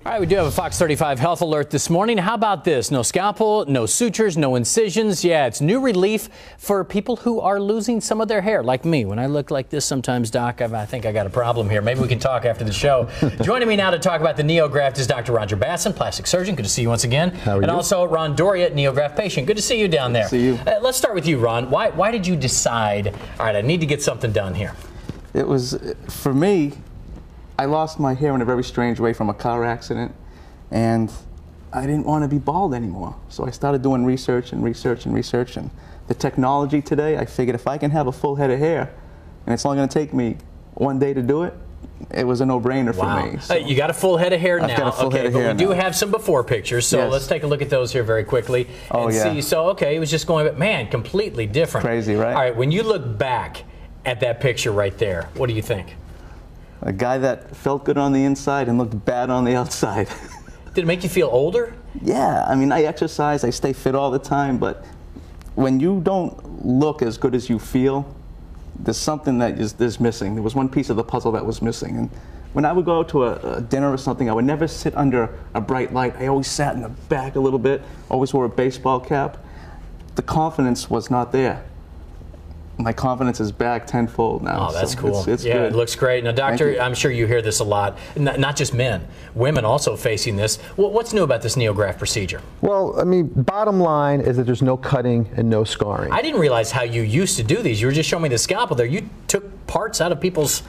All right, we do have a Fox 35 health alert this morning. How about this? No scalpel, no sutures, no incisions. Yeah, it's new relief for people who are losing some of their hair, like me. When I look like this sometimes, Doc, I think I got a problem here. Maybe we can talk after the show. Joining me now to talk about the NeoGraft is Dr. Roger Basson, plastic surgeon. Good to see you once again. How are you? And also Ron Doria, NeoGraft patient. Good to see you down there. Good to see you. Let's start with you, Ron. Why did you decide, all right, I need to get something done here? It was, for me, I lost my hair in a very strange way from a car accident. And I didn't want to be bald anymore. So I started doing research and research and research. And the technology today, I figured if I can have a full head of hair, and it's only going to take me one day to do it, it was a no-brainer for me. So you got a full head of hair now. I've got a full head of hair but we do have some before pictures, so yes. let's take a look at those here very quickly and see. So, okay, it was just going, but man, completely different. Crazy, right? All right, when you look back at that picture right there, what do you think? A guy that felt good on the inside and looked bad on the outside. Did it make you feel older? Yeah, I mean, I exercise, I stay fit all the time, but when you don't look as good as you feel, there's something that is missing. There was one piece of the puzzle that was missing. And when I would go out to a dinner or something, I would never sit under a bright light. I always sat in the back a little bit, always wore a baseball cap. The confidence was not there. My confidence is back tenfold now. Oh, that's so cool. It's yeah, good. It looks great. Now, doctor, I'm sure you hear this a lot. Not just men, women also facing this. What's new about this NeoGraft procedure? Well, I mean, bottom line is that there's no cutting and no scarring. I didn't realize how you used to do these. You were just showing me the scalpel there. You took parts out of people's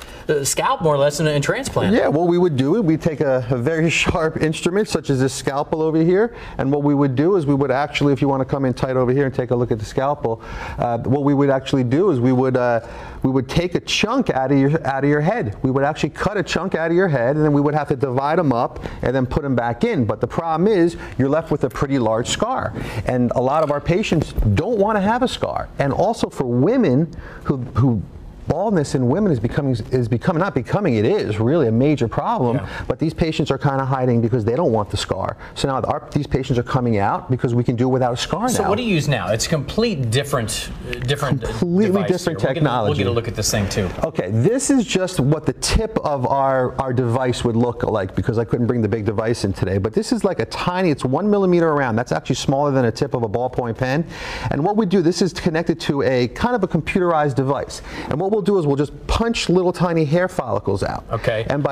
scalp, more or less, in transplant. Yeah, what we would do, we'd take a very sharp instrument, such as this scalpel over here, and what we would do is we would actually, if you want to come in tight over here and take a look at the scalpel, what we would actually do is we would take a chunk out of your head. We would actually cut a chunk out of your head, and then we would have to divide them up and then put them back in. But the problem is you're left with a pretty large scar, and a lot of our patients don't want to have a scar. And also for women who baldness in women is it is really a major problem, yeah. But these patients are kind of hiding because they don't want the scar. So now these patients are coming out because we can do it without a scar now. So what do you use now? It's completely different completely different technology. We'll get a look at this thing too. Okay, this is just what the tip of our device would look like, because I couldn't bring the big device in today. But this is like a tiny, it's 1 millimeter around. That's actually smaller than a tip of a ballpoint pen. And what we do, this is connected to a kind of a computerized device. And what we'll do is we'll just punch little tiny hair follicles out. Okay. And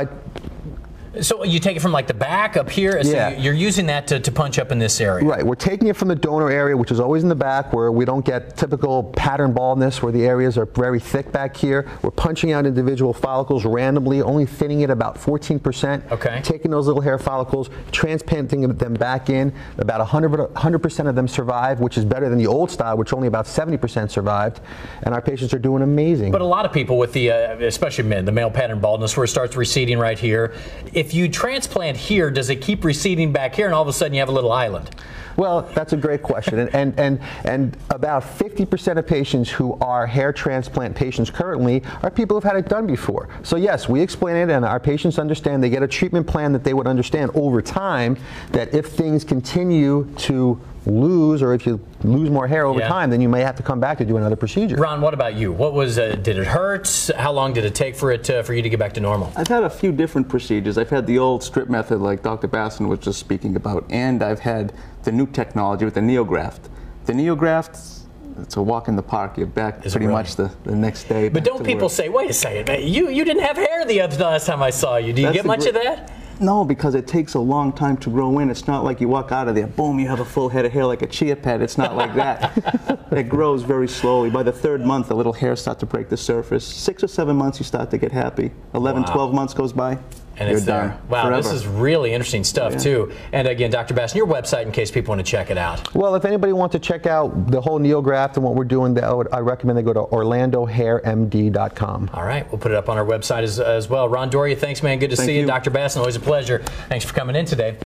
so you take it from like the back up here, so yeah. You're using that to punch up in this area. Right, we're taking it from the donor area, which is always in the back, where we don't get typical pattern baldness, where the areas are very thick back here. We're punching out individual follicles randomly, only thinning it about 14%. Okay. Taking those little hair follicles, transplanting them back in. About 100% of them survive, which is better than the old style, which only about 70% survived. And our patients are doing amazing. But a lot of people with the, especially men, the male pattern baldness, where it starts receding right here. If you transplant here, does it keep receding back here, and all of a sudden you have a little island? Well, that's a great question, and about 50% of patients who are hair transplant patients currently are people who've had it done before. So yes, we explain it, and our patients understand. They get a treatment plan that they would understand over time, that if things continue to lose, or if you lose more hair over time, then you may have to come back to do another procedure. Ron, what about you? What was, did it hurt? How long did it take for you to get back to normal? I've had a few different procedures. I've had the old strip method like Dr. Basson was just speaking about, and I've had the new technology with the NeoGraft. The NeoGraft, it's a walk in the park. You're back pretty much the next day. But don't people say, wait a second, man, you didn't have hair the last time I saw you. Do you get much of that? No, because it takes a long time to grow in. It's not like you walk out of there, boom, you have a full head of hair like a chia pet. It's not like that. It grows very slowly. By the 3rd month, the little hairs start to break the surface. 6 or 7 months, you start to get happy. 11, 12 months goes by, and you're it's done. there. Wow, forever. This is really interesting stuff too. And again, Dr. Basson, your website in case people want to check it out. Well, if anybody wants to check out the whole NeoGraft and what we're doing, I recommend they go to OrlandoHairMD.com. All right, we'll put it up on our website as well. Ron Doria, thanks, man. Good to see you. Dr. Basson, always a pleasure. Thanks for coming in today.